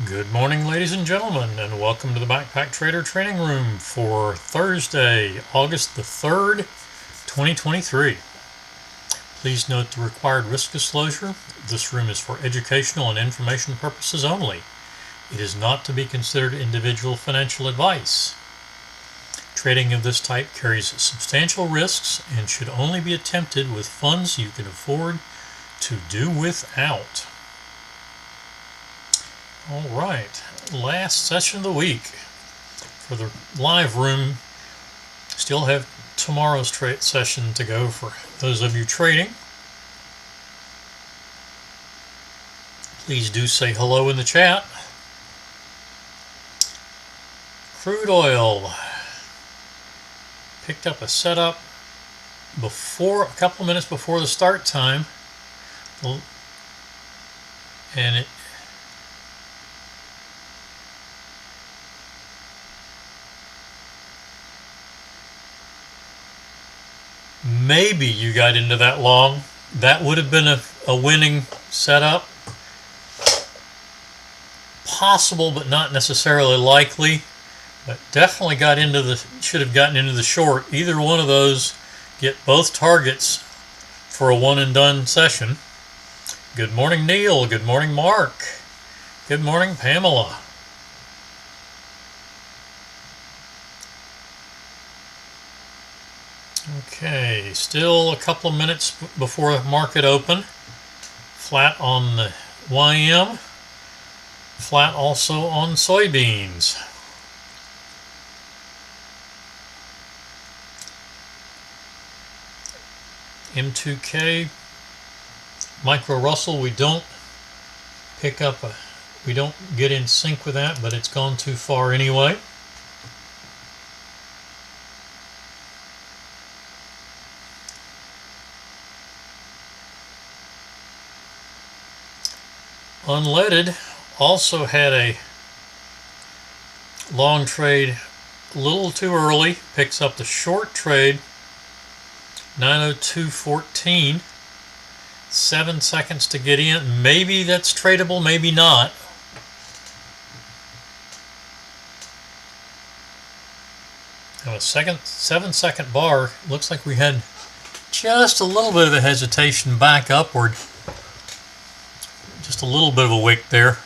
Good morning, ladies and gentlemen, and welcome to the Backpack Trader Training Room for Thursday, August the 3rd, 2023. Please note the required risk disclosure. This room is for educational and information purposes only. It is not to be considered individual financial advice. Trading of this type carries substantial risks and should only be attempted with funds you can afford to do without. All right, last session of the week for the live room. Still have tomorrow's trade session to go for those of you trading. Please do say hello in the chat. Crude oil picked up a setup before, a couple minutes before the start time, and it maybe you got into that long. That would have been a winning setup. Possible, but not necessarily likely. But definitely should have gotten into the short. Either one of those get both targets for a one and done session. Good morning, Neil. Good morning, Mark. Good morning, Pamela. Okay, still a couple of minutes before the market open. Flat on the YM. Flat also on soybeans. M2K, Micro Russell, we don't get in sync with that, but it's gone too far anyway. Unleaded also had a long trade a little too early, picks up the short trade, 902.14, 7 seconds to get in. Maybe that's tradable, maybe not. Now a 7-second bar. Looks like we had just a little bit of a hesitation back upward. Just a little bit of a wick there.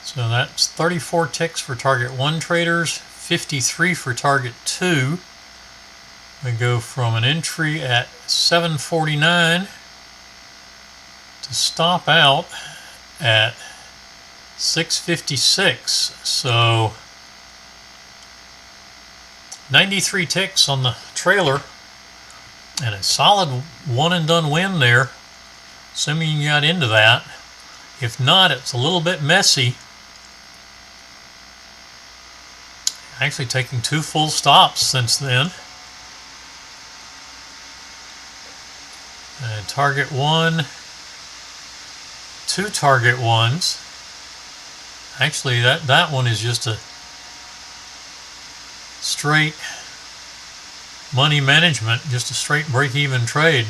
So that's 34 ticks for target 1 traders, 53 for target 2. We go from an entry at 749 to stop out at 656. So 93 ticks on the trailer and a solid one and done win there, assuming you got into that. If not, it's a little bit messy. Actually taking 2 full stops since then. And target 1, 2 target 1s. Actually that one is just a straight money management, just a straight break-even trade.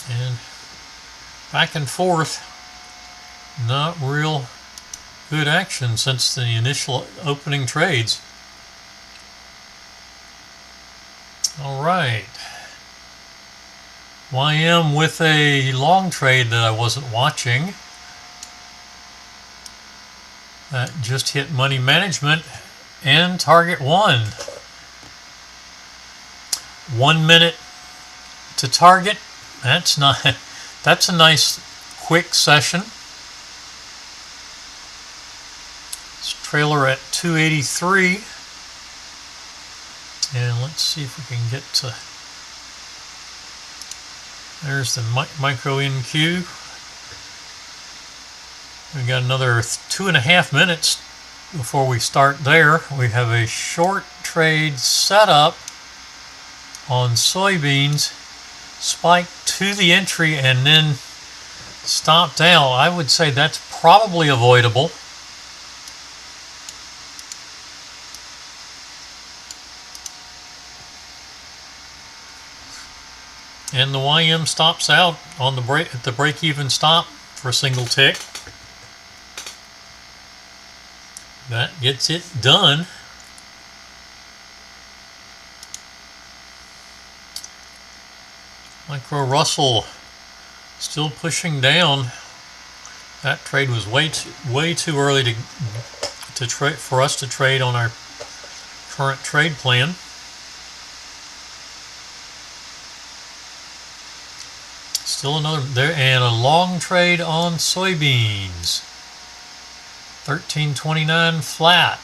And back and forth, not real good action since the initial opening trades. All right. YM with a long trade that I wasn't watching. That just hit money management and target 1. 1 minute to target. That's a nice quick session. It's trailer at 283. And let's see if we can get to, there's the micro NQ. We've got another 2.5 minutes before we start there. We have a short trade setup on soybeans, spike to the entry, and then stopped out, I would say that's probably avoidable. And the YM stops out on the break at the break-even stop for a single tick. That gets it done. Micro Russell still pushing down. That trade was way too early to trade for us to trade on our current trade plan. Still another there, and a long trade on soybeans. 13.29 flat.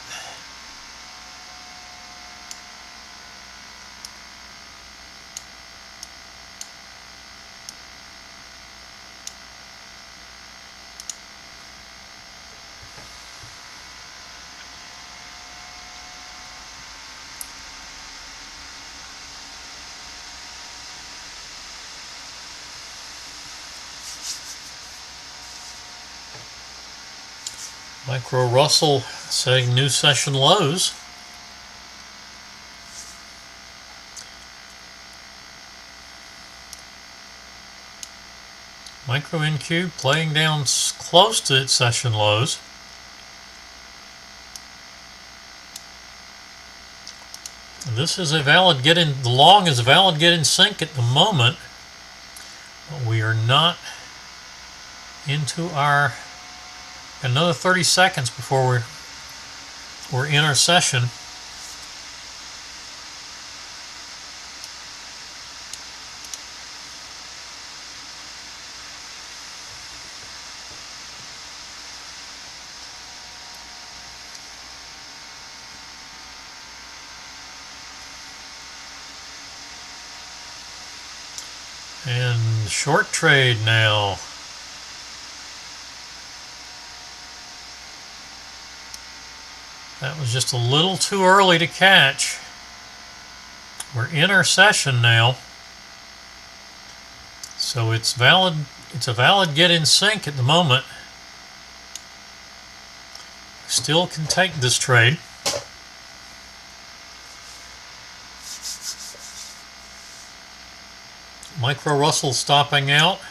Micro Russell setting new session lows. Micro NQ playing down close to its session lows. And this is a valid get in. The long is a valid get in sync at the moment, but we are not into our. Another 30 seconds before we're in our session. And short trade now. That was just a little too early to catch. We're in our session now. So it's valid. It's a valid get in sync at the moment. Still can take this trade. Micro Russell stopping out.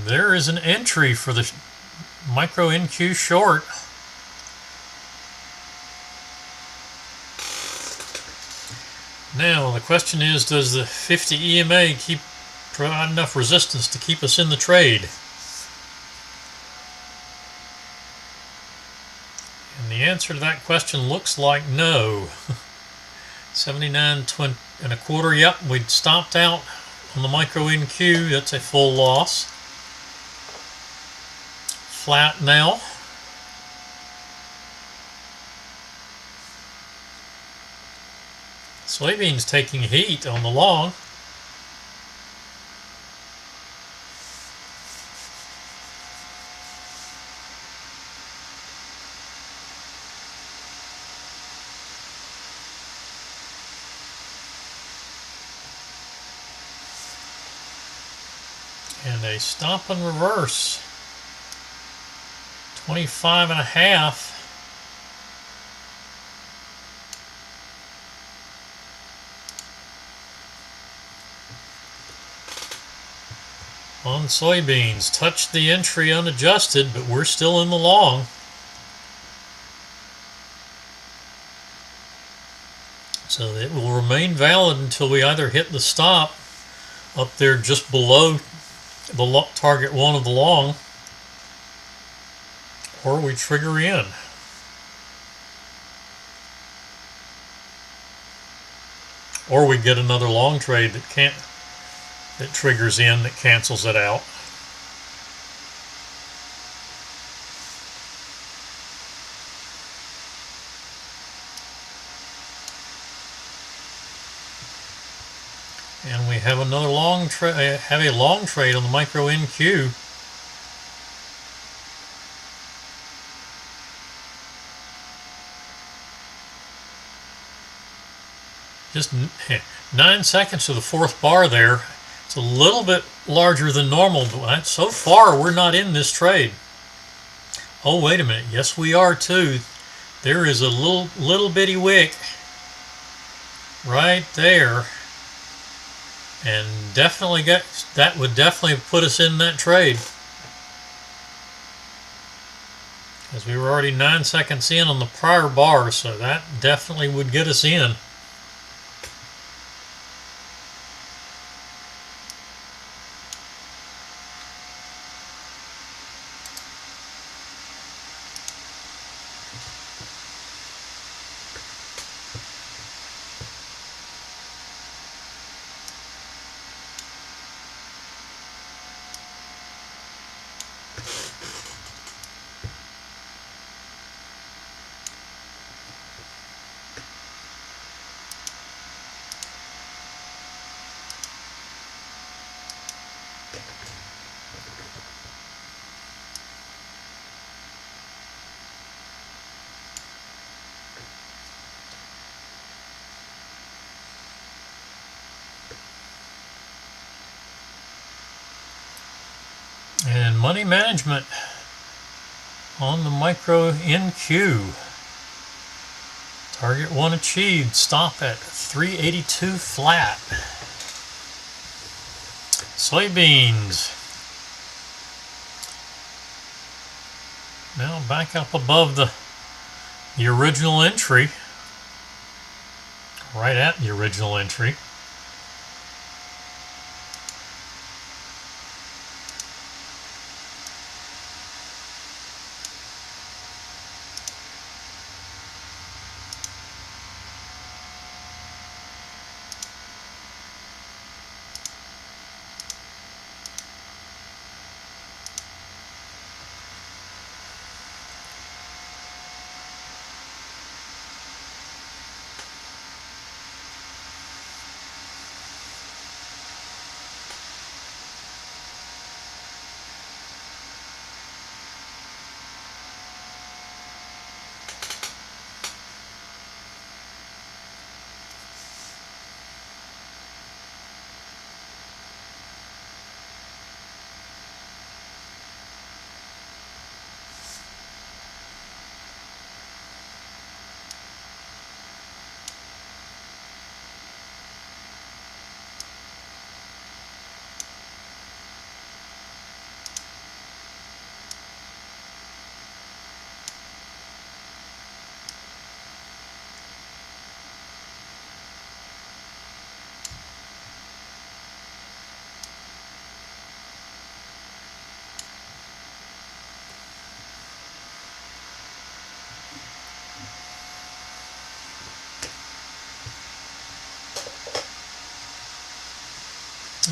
There is an entry for the Micro NQ short. Now the question is, does the 50 EMA provide enough resistance to keep us in the trade? And the answer to that question looks like no. 79.25. Yep, we'd stopped out on the Micro NQ. That's a full loss. Flat now. Soybeans taking heat on the long. And a stop and reverse. 25.5. On soybeans, touched the entry unadjusted, but we're still in the long. So it will remain valid until we either hit the stop up there just below the target one of the long, or we trigger in. Or we get another long trade that triggers in, that cancels it out. And we have another long trade. Have a long trade on the Micro NQ. Just 9 seconds to the fourth bar there. It's a little bit larger than normal, but so far we're not in this trade. Oh, wait a minute. Yes, we are too. There is a little bitty wick right there, and that would definitely put us in that trade, because we were already 9 seconds in on the prior bar, so that definitely would get us in. And money management on the micro NQ. Target 1 achieved. Stop at 382 flat. Soybeans. Now back up above the original entry. Right at the original entry.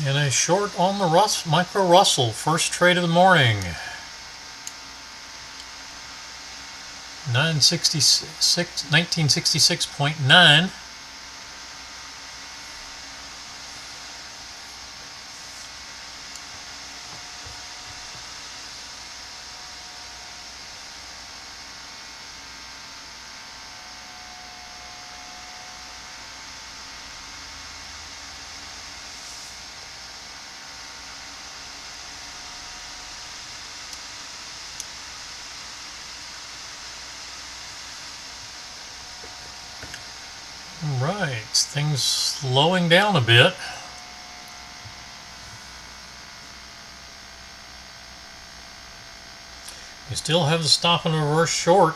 And a short on the micro Russell, first trade of the morning. 1966.9. Right, things slowing down a bit. We still have the stop and reverse short.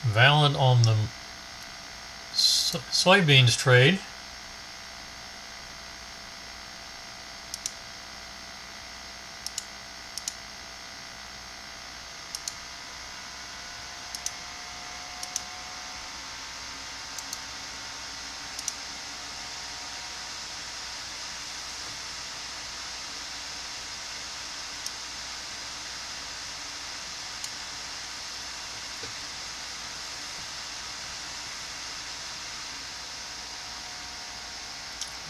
Valid on the soybeans trade.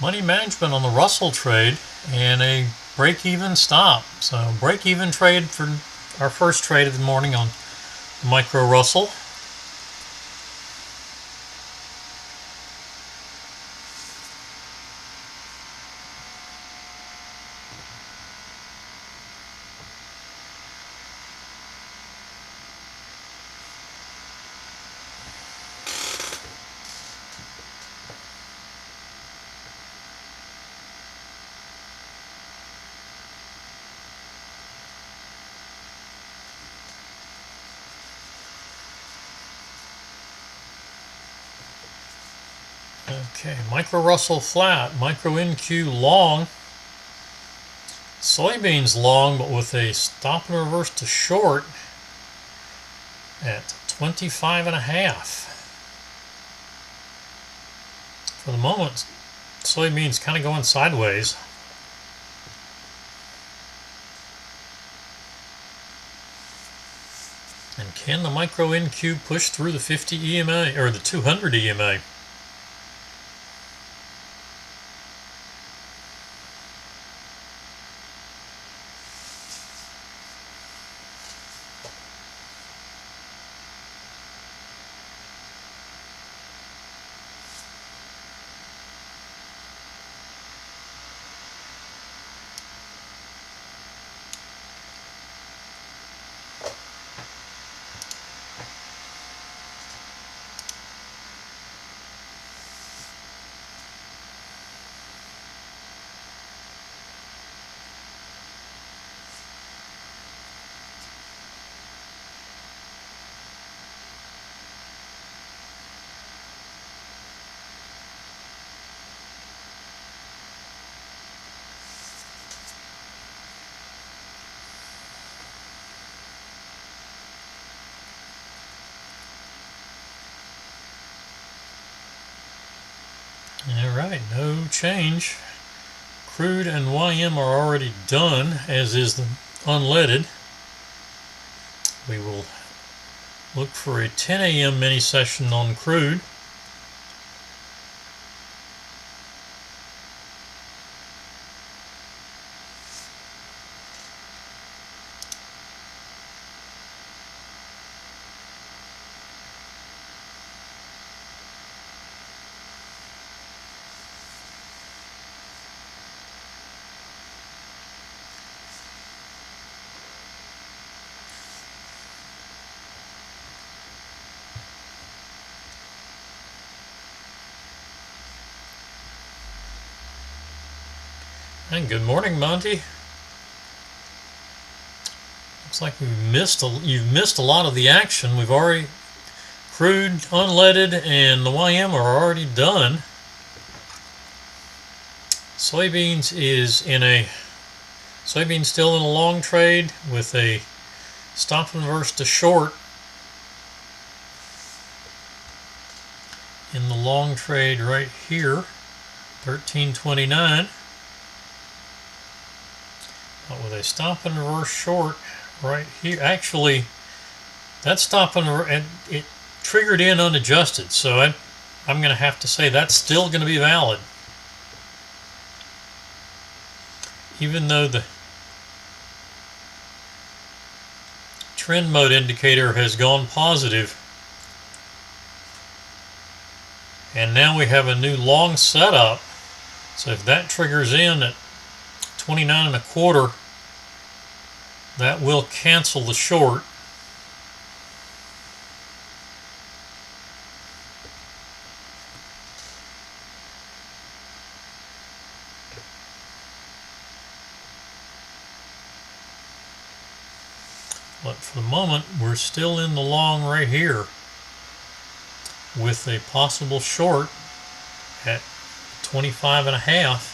Money management on the Russell trade and a break-even stop. So break-even trade for our first trade of the morning on the micro Russell. Okay, micro Russell flat, micro NQ long, soybeans long, but with a stop and reverse to short at 25.5. For the moment, soybeans kind of going sideways. And can the micro NQ push through the 50 EMA or the 200 EMA? Alright, no change. Crude and YM are already done, as is the unleaded. We will look for a 10 a.m. mini session on crude. And good morning, Monty. Looks like you've missed a lot of the action. We've already crude, unleaded, and the YM are already done. Soybeans still in a long trade with a stop and reverse to short in the long trade right here, 13.29. But with a stop and reverse short right here. Actually, that stop and it triggered in unadjusted, so I'm going to have to say that's still going to be valid, even though the trend mode indicator has gone positive. And now we have a new long setup, so if that triggers in at 29.25, that will cancel the short. But for the moment, we're still in the long right here with a possible short at 25.5.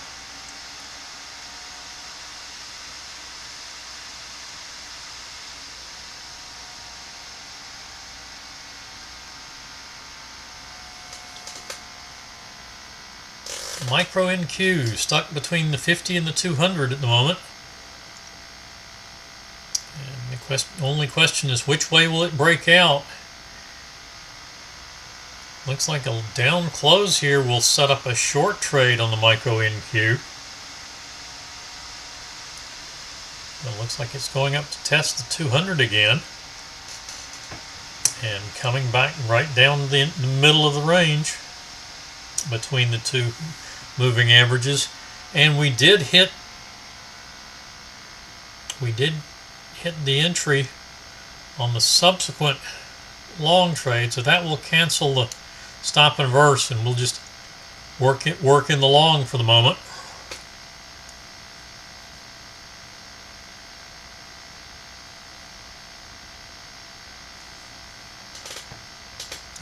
Micro NQ stuck between the 50 and the 200 at the moment. And the only question is, which way will it break out? Looks like a down close here will set up a short trade on the micro NQ. It looks like it's going up to test the 200 again. And coming back right down the middle of the range between the two moving averages. And we did hit the entry on the subsequent long trade, so that will cancel the stop and reverse, and we'll just work in the long for the moment.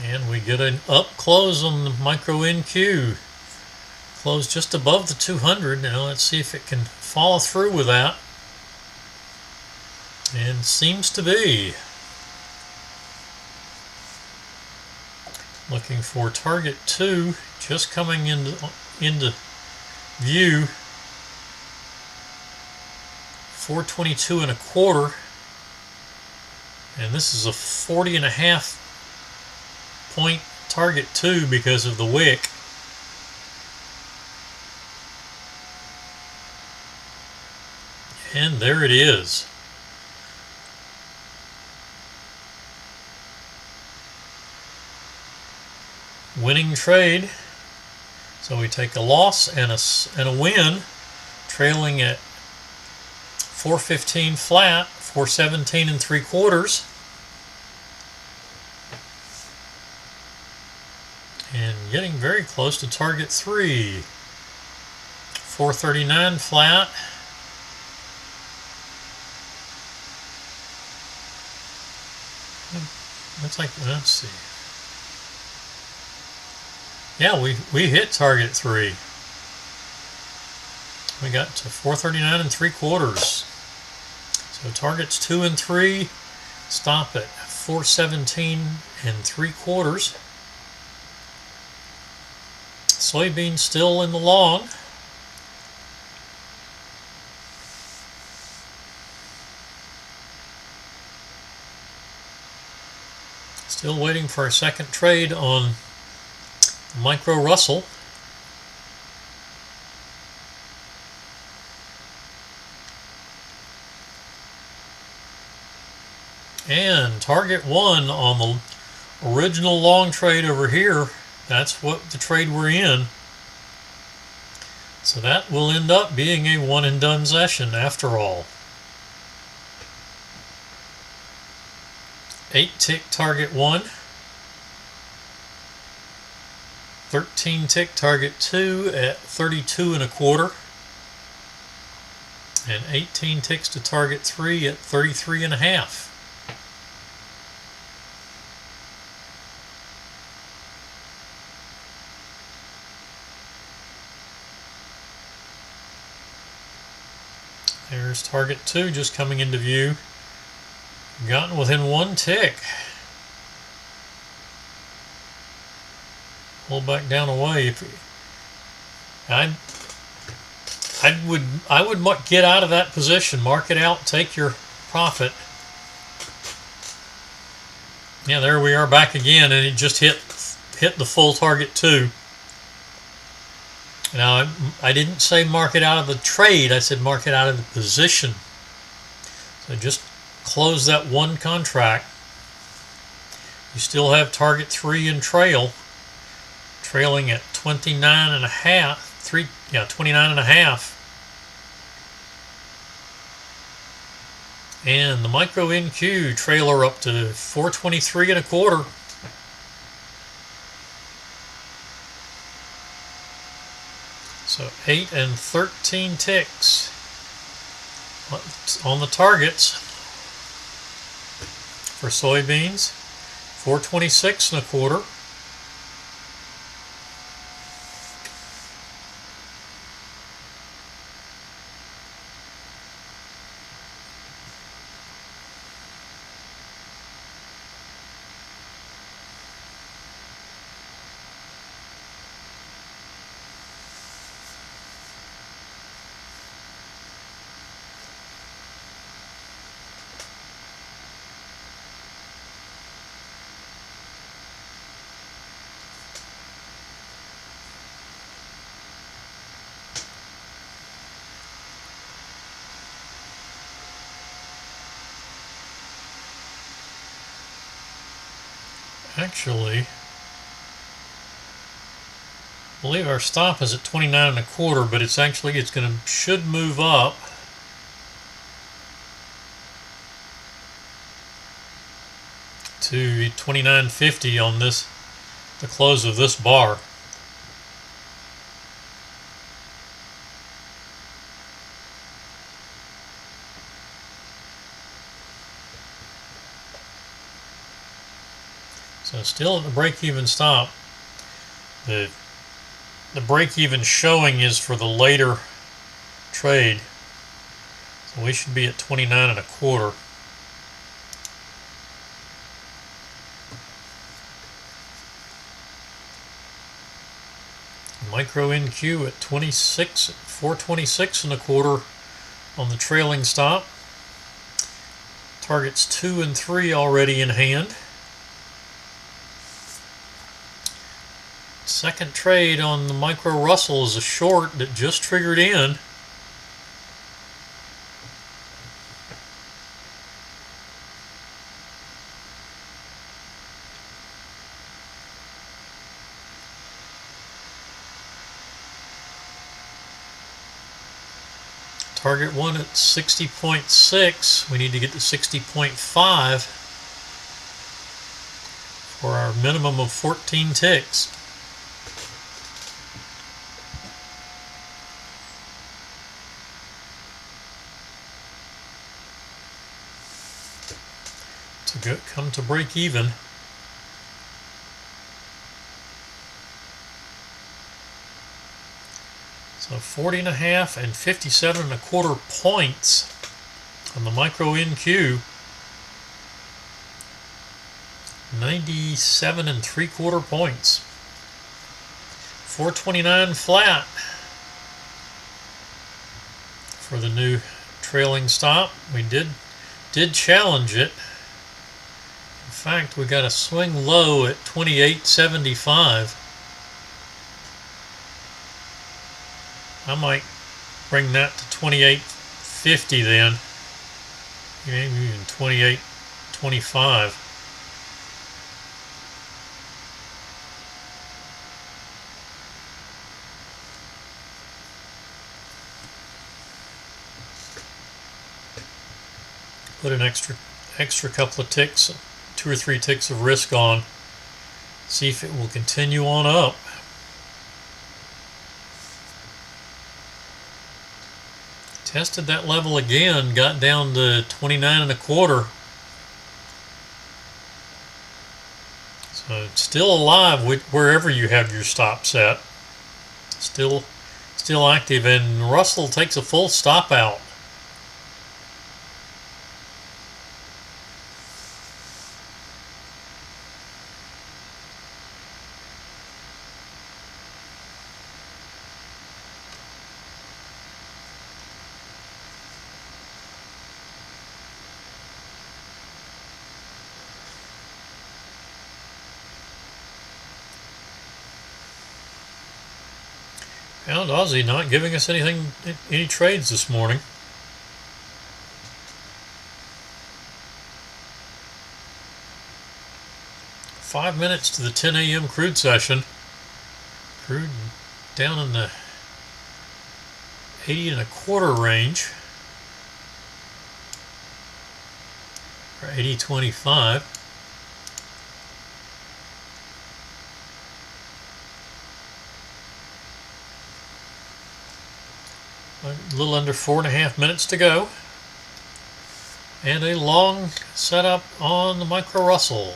And we get an up close on the micro NQ. Closed just above the 200. Now let's see if it can follow through with that. And seems to be. Looking for target 2, just coming into view. 422 and a quarter, and this is a 40.5 point target 2 because of the wick. And there it is. Winning trade. So we take a loss and a win, trailing at 415 flat, 417 and 3/4, and getting very close to target 3. 439 flat. Looks like, let's see. Yeah, we hit target 3. We got to 439 and 3/4. So targets 2 and 3 stop at 417 and 3/4. Soybeans still in the long. Still waiting for a second trade on Micro Russell. And target 1 on the original long trade over here. That's what the trade we're in. So that will end up being a one and done session after all. 8 tick target 1. 13 tick target 2 at 32 and a quarter. And 18 ticks to target 3 at 33 and a half. There's target 2 just coming into view. Gotten within 1 tick. Pull back down away. I would get out of that position, mark it out, take your profit. Yeah, there we are back again, and it just hit the full target 2. Now, I didn't say mark it out of the trade, I said mark it out of the position. So just close that one contract. You still have target 3 in trail, trailing at 29 and a half, 29 and a half. And the micro NQ trailer up to 423 and a quarter. So 8 and 13 ticks on the targets for soybeans. 426 and a quarter. Actually, I believe our stop is at 29 and a quarter, but should move up to 29.50 on the close of this bar. So still at the break-even stop. The the break-even showing is for the later trade. So we should be at 29 1/4. Micro NQ at 426 1/4 on the trailing stop. Targets 2 and 3 already in hand. Second trade on the Micro Russell is a short that just triggered in. Target one at 60.6. We need to get to 60.5 for our minimum of 14 ticks. To come to break even. So 40.5 and 57 1/4 points on the Micro NQ. 97 3/4 points. 429 flat for the new trailing stop. We did challenge it. In fact, we got a swing low at 28.75. I might bring that to 28.50 then. Maybe even 28.25. Put an extra couple of ticks, 2 or 3 ticks of risk on. See if it will continue on up. Tested that level again, got down to 29 1/4. So it's still alive wherever you have your stop set. Still active, and Russell takes a full stop out. Pound Aussie not giving us any trades this morning. Five minutes to the 10 a.m. crude session. Crude down in the 80 1/4 range. Or 80.25. A little under 4.5 minutes to go. And a long setup on the Micro Russell.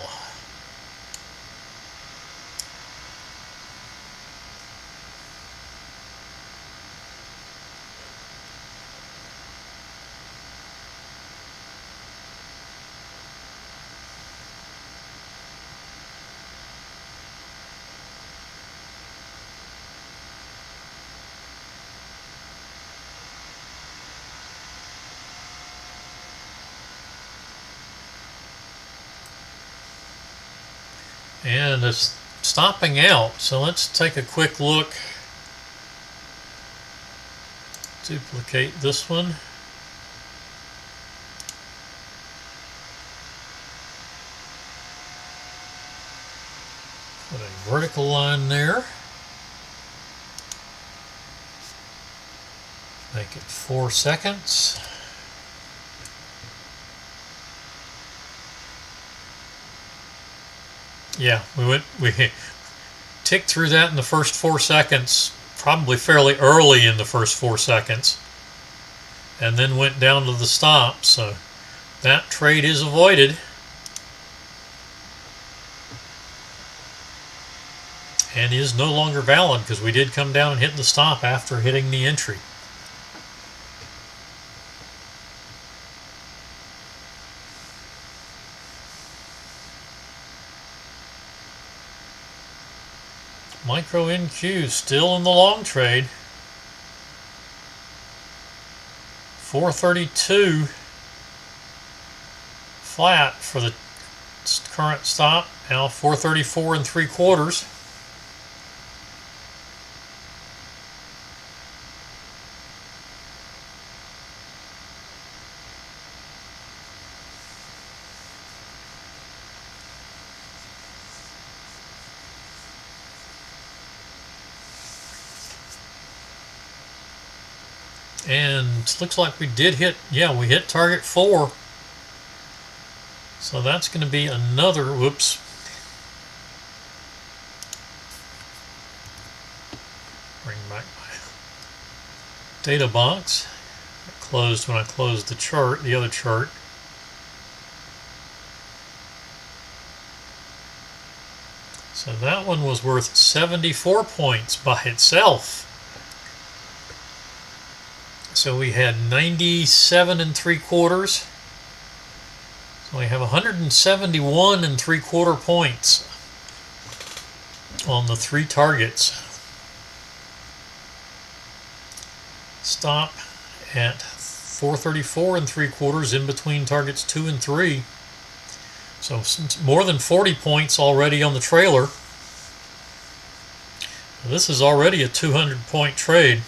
And it's stopping out, so let's take a quick look. Duplicate this one. Put a vertical line there. Make it 4 seconds. Yeah, we ticked through that in the first 4 seconds, probably fairly early in the first 4 seconds, and then went down to the stop, so that trade is avoided. and is no longer valid because we did come down and hit the stop after hitting the entry. Micro NQ still in the long trade. 432 flat for the current stop. Now 434 3/4. And looks like we did hit, yeah, we hit target 4. So that's going to be another, whoops. Bring back my data box. It closed when I closed the chart, the other chart. So that one was worth 74 points by itself. So we had 97 3/4. So we have 171 3/4 points on the 3 targets. Stop at 434 3/4 in between targets 2 and 3. So more than 40 points already on the trailer. This is already a 200-point trade.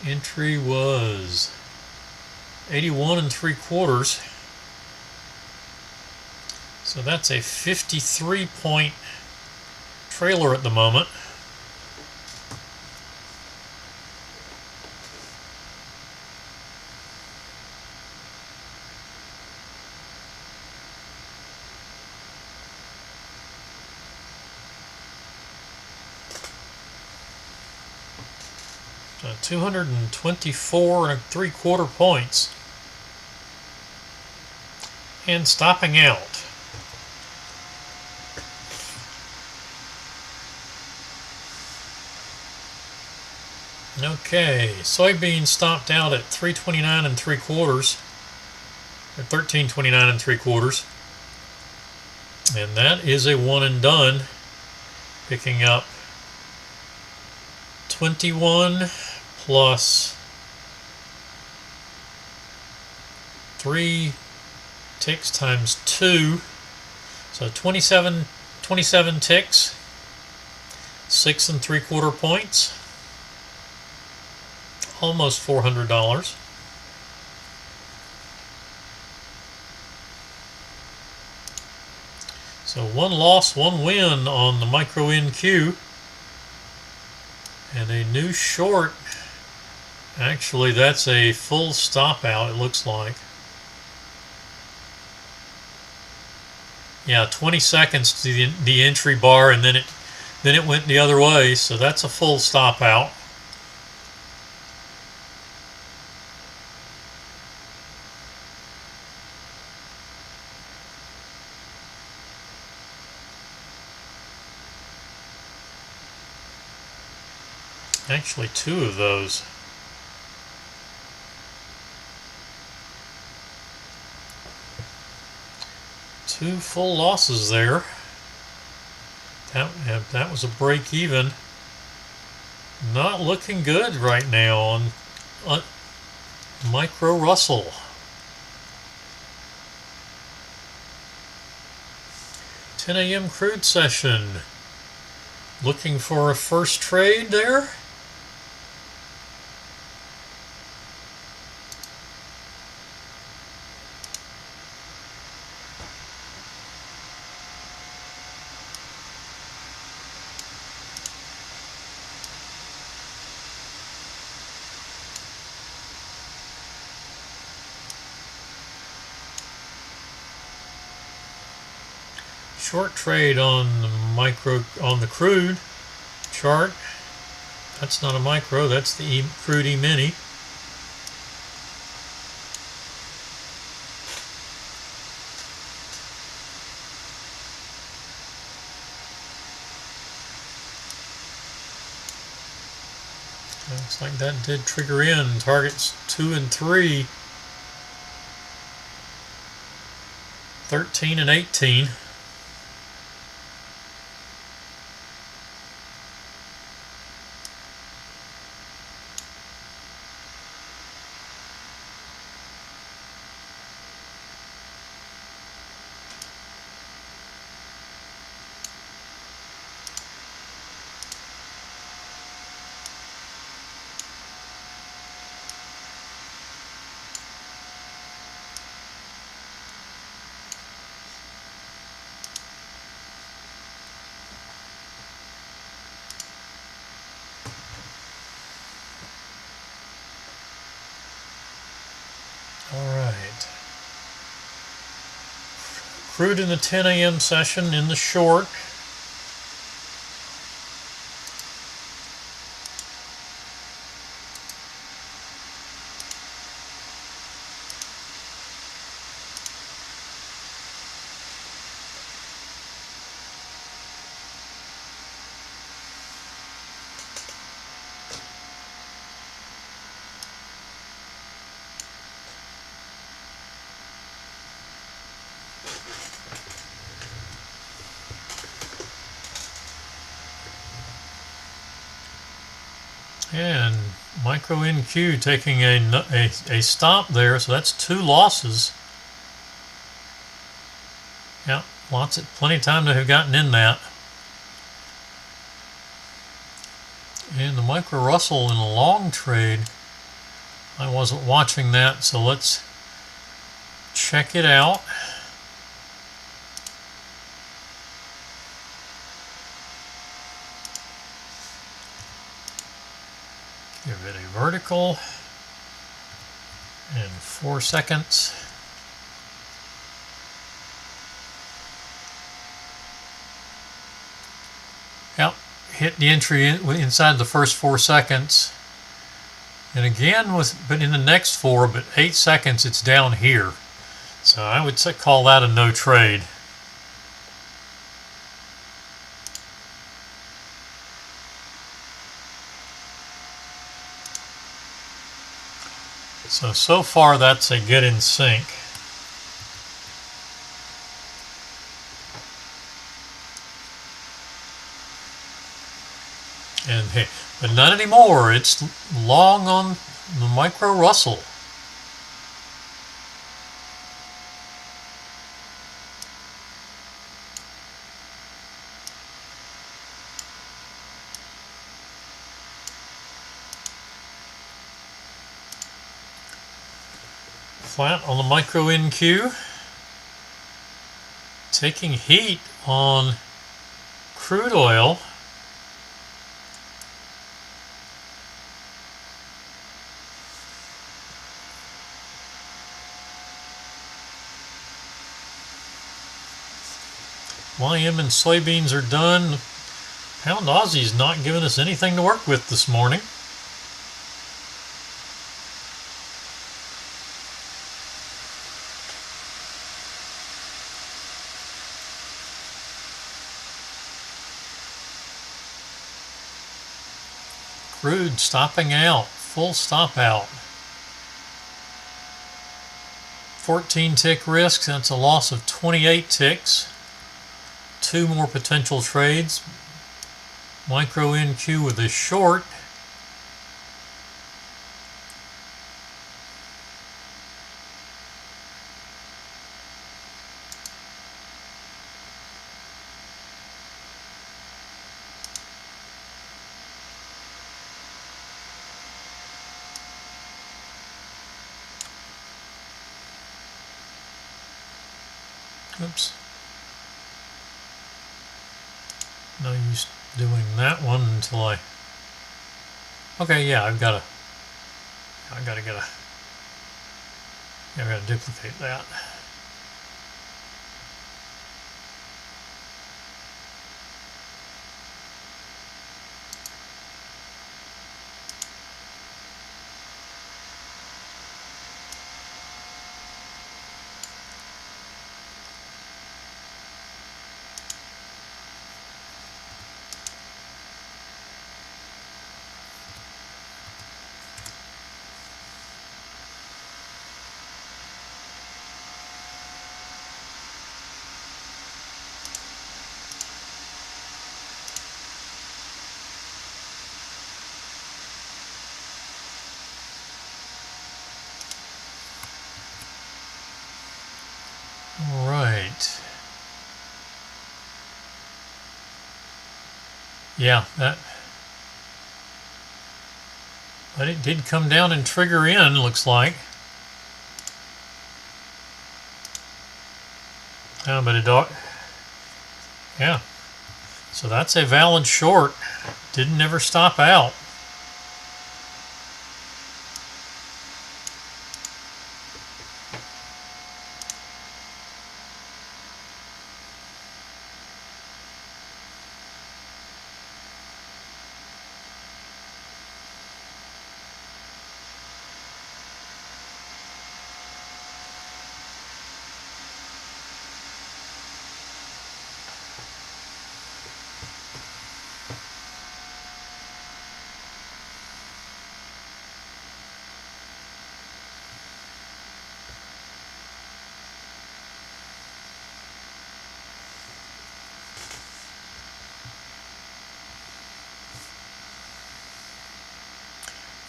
Entry was 81 3/4. So that's a 53-point trailer at the moment. So 224 3/4 points. And stopping out. Okay, soybeans stopped out at 329 3/4, or 1329 3/4, and that is a one and done, picking up 21 plus 3 ticks times 2, so 27 ticks, 6 3/4 points. Almost $400. So 1 loss, 1 win on the micro NQ. And a new short. Actually, that's a full stop out, it looks like. Yeah, 20 seconds to the entry bar, and then it went the other way, so that's a full stop out. Actually, 2 of those. Two full losses there. That was a break even. Not looking good right now on Micro Russell. $10 a.m. crude session. Looking for a first trade there. Short trade on the crude chart. That's not a micro, that's the crude E-mini. Looks like that did trigger in. Targets 2 and 3. 13 and 18. Alright. Crude in the 10 a.m. session in the short. And micro NQ taking a stop there, so that's 2 losses. Yeah, plenty of time to have gotten in that. And the micro Russell in a long trade, I wasn't watching that, so let's check it out. Give it a vertical and 4 seconds. Yep, hit the entry inside the first 4 seconds. And again, but in the next 4, but 8 seconds, it's down here. So I would call that a no trade. So far that's a get in sync. And hey, but not anymore. It's long on the micro Russell. Flat on the micro NQ. Taking heat on crude oil. YM and soybeans are done. Pound Aussie's not giving us anything to work with this morning. Crude stopping out, full stop out. 14 tick risk, that's a loss of 28 ticks. 2 more potential trades. Micro NQ with a short. Oops. No use doing that one until okay, yeah, I've gotta duplicate that. All right. Yeah, but it did come down and trigger in, looks like. But yeah. So that's a valid short. Didn't ever stop out.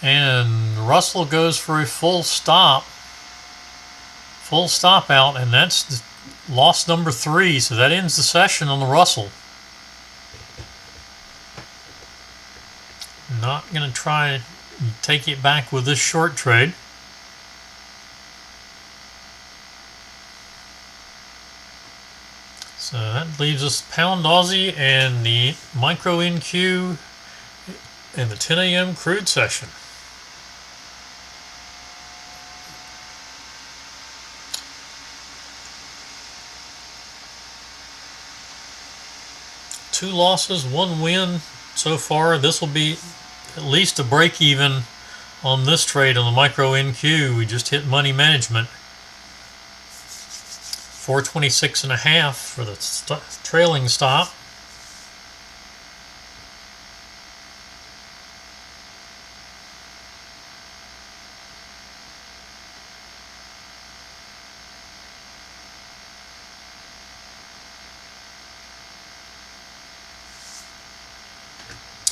And Russell goes for a full stop out, and that's loss number 3. So that ends the session on the Russell. Not going to try to take it back with this short trade. So that leaves us Pound Aussie and the Micro NQ and the 10 a.m. crude session. Two losses, one win so far. This will be at least a break even on this trade on the Micro NQ. We just hit money management. 426.5 for the trailing stop.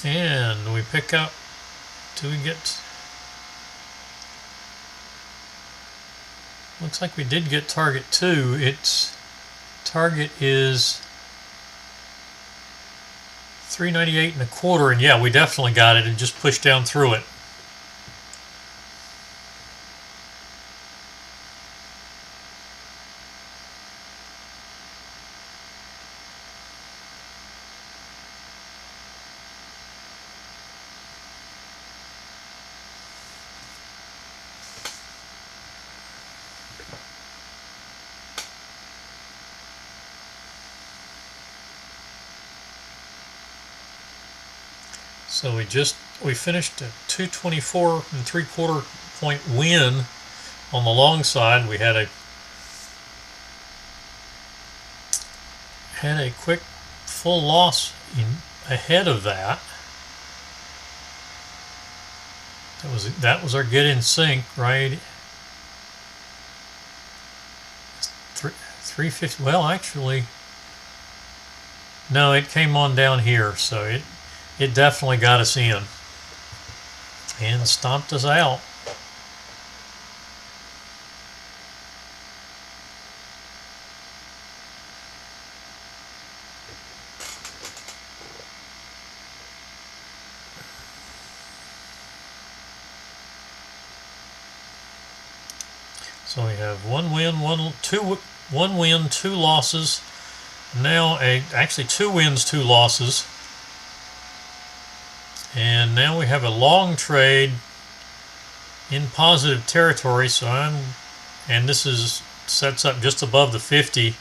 And we pick up, do we get, looks like we did get target 2. Its target is 398.25, and yeah, we definitely got it and just pushed down through it. So we finished a 224.75 point win on the long side. We had a quick full loss ahead of that. That was our get in sync, right? 350. Well, actually, no, it came on down here, so it definitely got us in and stomped us out. So we have one win, two losses. Now actually 2 wins, 2 losses. And now we have a long trade in positive territory. So and this sets up just above the 50.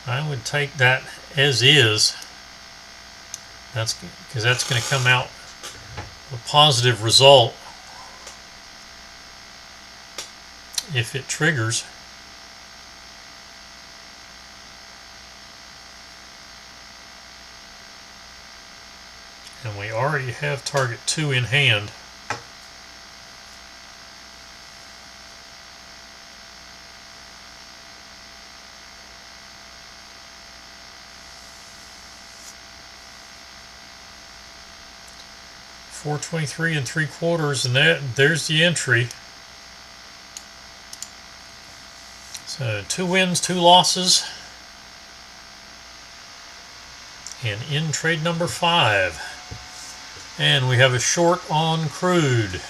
I would take that as is. That's because that's going to come out a positive result if it triggers. And we already have target 2 in hand. $423.75, and there's the entry. So 2 wins, 2 losses. And in trade number 5. And we have a short on crude.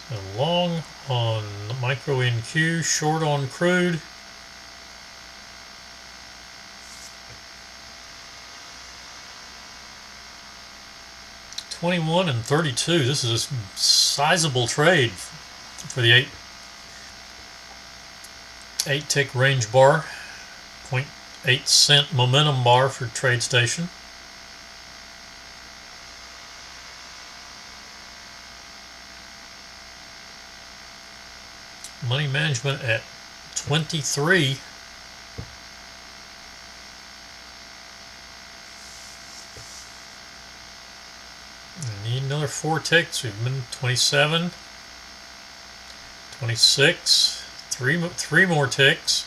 So long on micro NQ, short on crude. $21 and $32. This is a sizable trade for the 8 tick range bar, 0.8 cent momentum bar for TradeStation. Money management at 23. Need another 4 ticks. We've been 27, 26, three more ticks.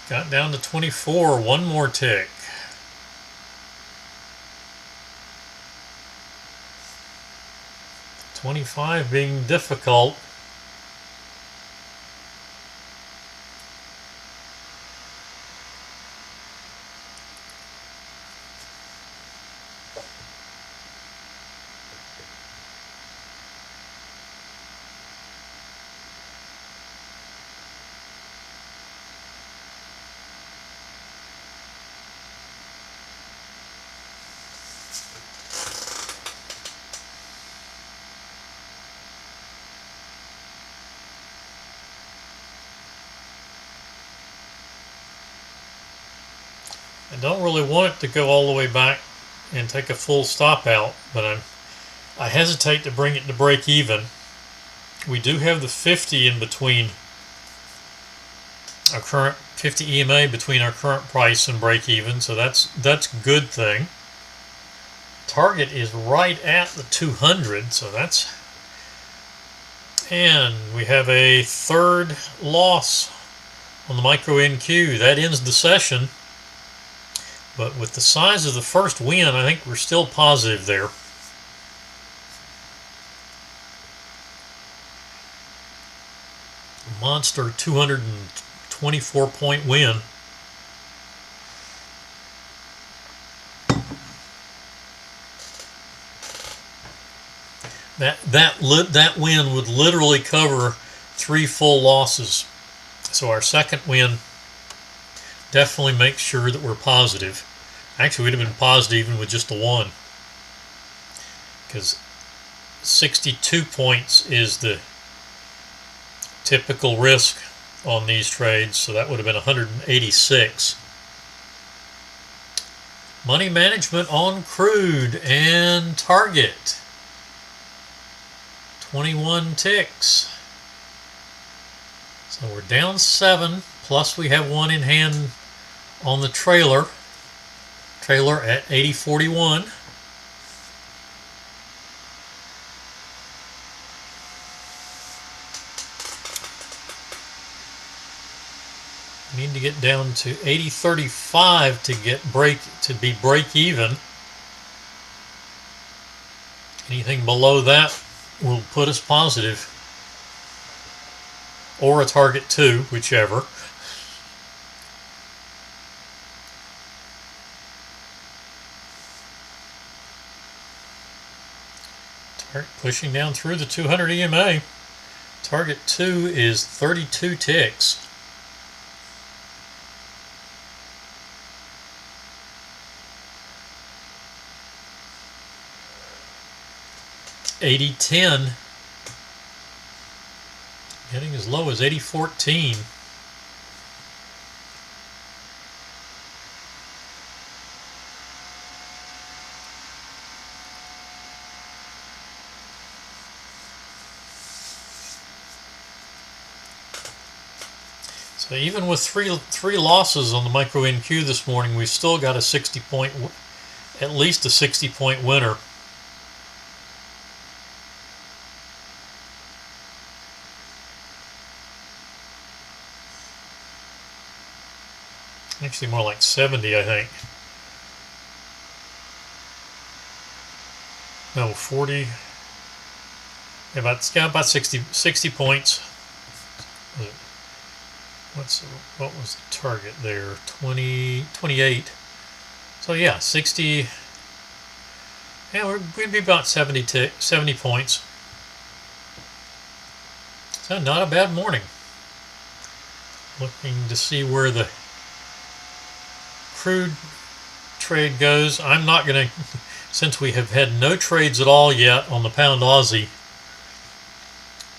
Got down to 24, 1 more tick. $25 being difficult. I don't really want it to go all the way back and take a full stop out, but I hesitate to bring it to break even. We do have the 50 in between our current 50 EMA between our current price and break even, so that's a good thing. Target is right at the 200, so that's, and we have a 3rd loss on the micro NQ. That ends the session. But with the size of the first win, I think we're still positive there. Monster 224-point win. That win would literally cover 3 full losses. So our second win definitely make sure that we're positive. Actually, we'd have been positive even with just the 1, because 62 points is the typical risk on these trades, so that would have been 186. Money management on crude and target. 21 ticks. So we're down 7, plus we have 1 in hand on the trailer at 80.41. Need to get down to 80.35 to be break even. Anything below that will put us positive, or a target 2, whichever. Pushing down through the 200 EMA. Target 2 is 32 ticks. $80.10. Getting as low as $80.14. So even with three losses on the micro NQ this morning, we've still got a 60 point, at least a 60 point winner. Actually more like 70, I think. No, 40. About 60 points. What was the target there? 28. So yeah, 60. Yeah, we'd be about 70 points. So not a bad morning. Looking to see where the crude trade goes. I'm not going to, since we have had no trades at all yet on the pound Aussie,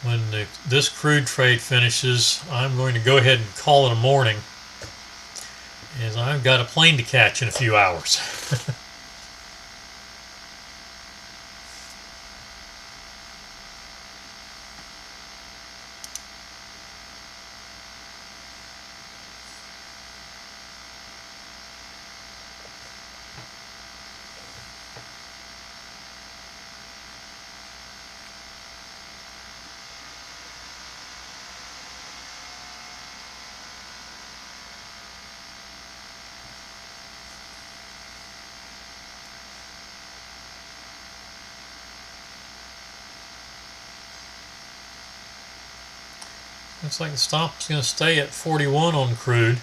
when this crude trade finishes, I'm going to go ahead and call it a morning, as I've got a plane to catch in a few hours. Looks like the stop's going to stay at 41 on crude.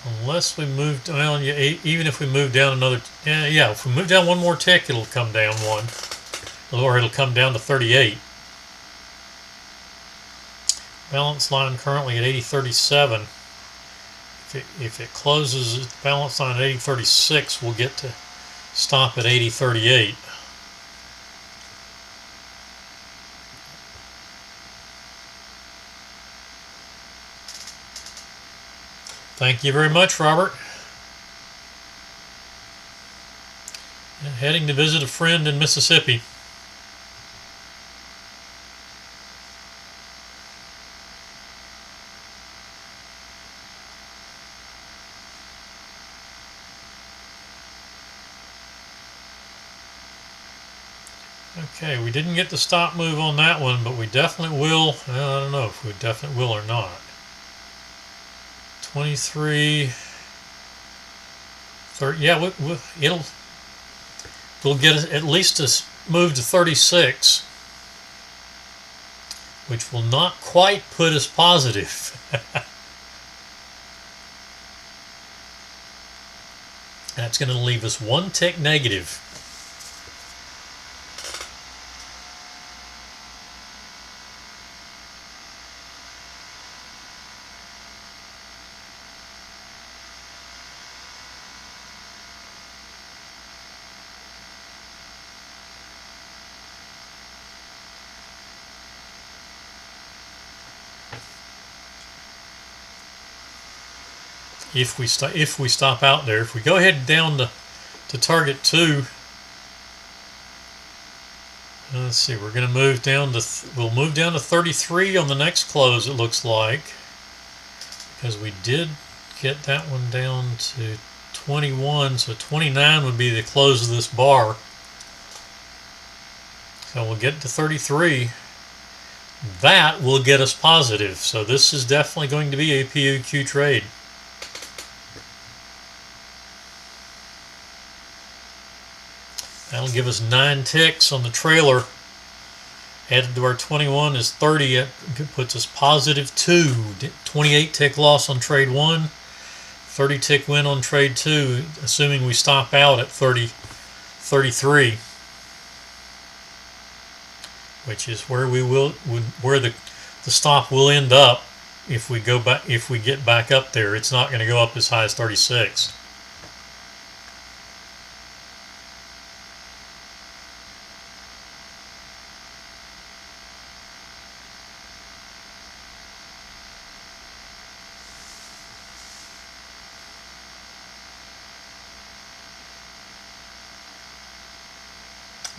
Unless we move, well, even if we move down another, yeah, if we move down one more tick, it'll come down one. Or it'll come down to 38. Balance line currently at 80.37. If it closes the balance line at 80.36, we'll get to stop at 80.38. Thank you very much, Robert. Heading to visit a friend in Mississippi. Okay, we didn't get the stop move on that one, but we definitely will. I don't know if we definitely will or not. 23, 30, yeah, we'll get at least a move to 36, which will not quite put us positive. That's going to leave us one tick negative. If we stop out there, if we go ahead down to target 2, let's see, we're going to move down to we'll move down to 33 on the next close, it looks like, because we did get that one down to 21, so 29 would be the close of this bar. So we'll get to 33. That will get us positive. So this is definitely going to be a POQ trade. That'll give us 9 ticks on the trailer. Added to our 21 is 30. It puts us positive 2. 28 tick loss on trade 1. 30 tick win on trade 2, assuming we stop out at 33, which is where the stop will end up if we get back up there. It's not going to go up as high as 36.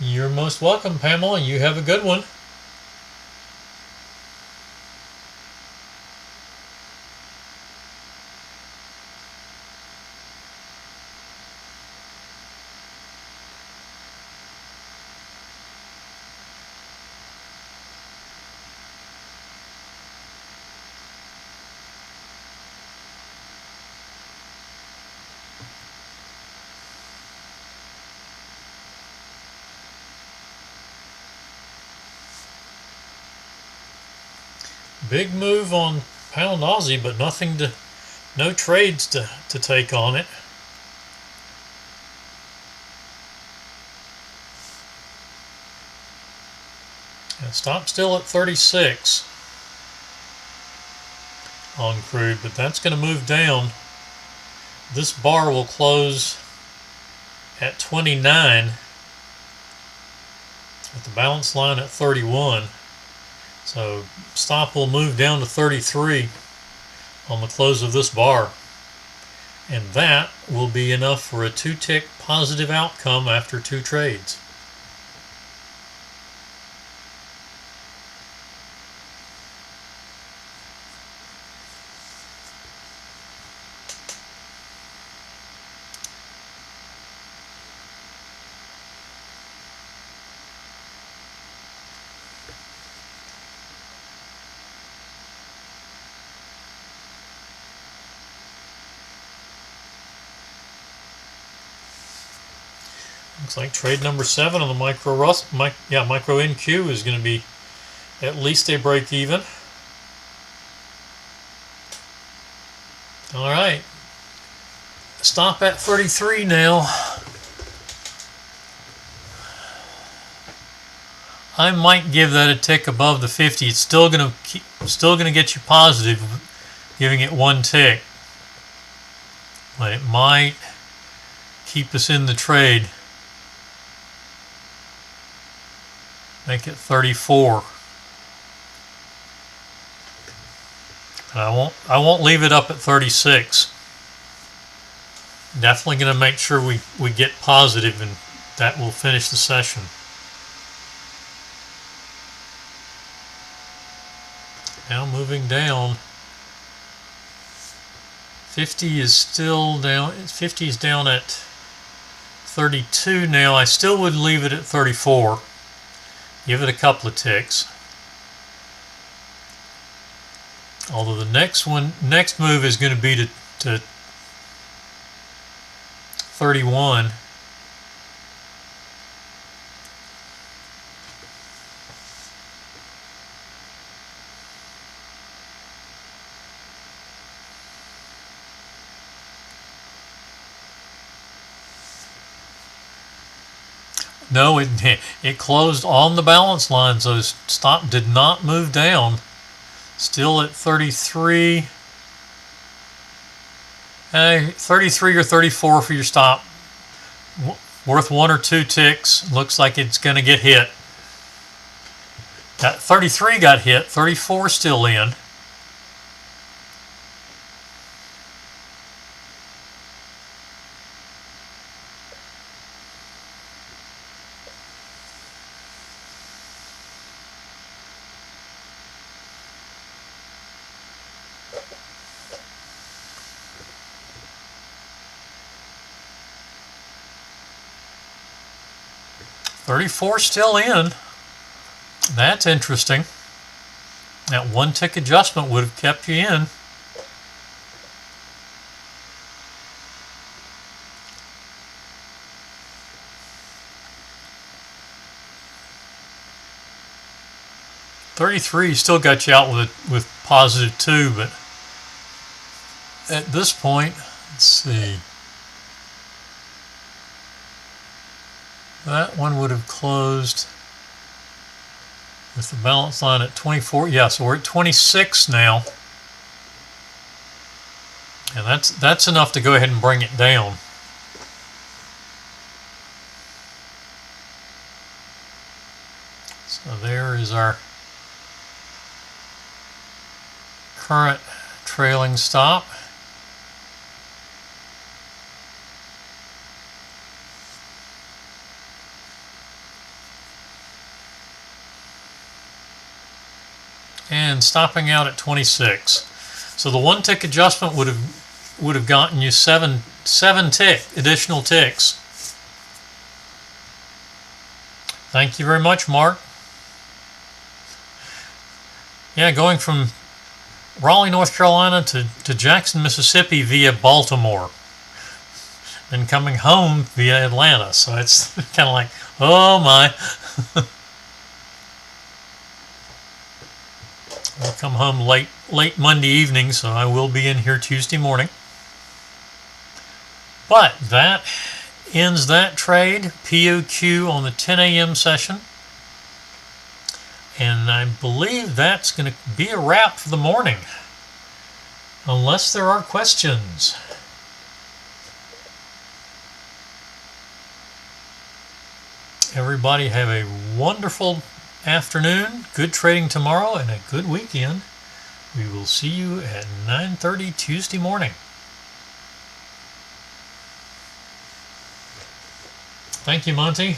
You're most welcome, Pamela. You have a good one. Big move on pound Aussie, but no trades to take on it. And stop still at 36 on crude, but that's going to move down. This bar will close at 29 with the balance line at 31. So stop will move down to 33 on the close of this bar. And that will be enough for a 2-tick positive outcome after 2 trades. Looks like trade number 7 on the micro NQ is going to be at least a break even. All right, stop at 33 now. I might give that a tick above the 50. It's still going to get you positive, giving it 1 tick, but it might keep us in the trade. Make it 34. And I won't leave it up at 36. Definitely going to make sure we get positive, and that will finish the session. Now moving down. 50 is still down. 50 is down at 32 now. I still would leave it at 34. Give it a couple of ticks. Although the next move is going to be to 31. No, it closed on the balance line, so stop did not move down. Still at 33. 33 or 34 for your stop. Worth 1 or 2 ticks. Looks like it's going to get hit. That 33 got hit. 34 still in. $34 still in. That's interesting. That 1 tick adjustment would have kept you in. $33 still got you out with positive 2, but at this point, let's see. That one would have closed with the balance line at 24. Yeah, so we're at 26 now. And that's enough to go ahead and bring it down. So there is our current trailing stop. And stopping out at 26. So the 1 tick adjustment would have gotten you seven additional ticks. Thank you very much, Mark. Yeah, going from Raleigh, North Carolina to Jackson, Mississippi via Baltimore, and coming home via Atlanta. So it's kind of like, oh my. I'll come home late Monday evening, so I will be in here Tuesday morning. But that ends that trade. POQ on the 10 a.m. session. And I believe that's going to be a wrap for the morning. Unless there are questions. Everybody have a wonderful afternoon, good trading tomorrow, and a good weekend. We will see you at 9:30 Tuesday morning. Thank you, Monty.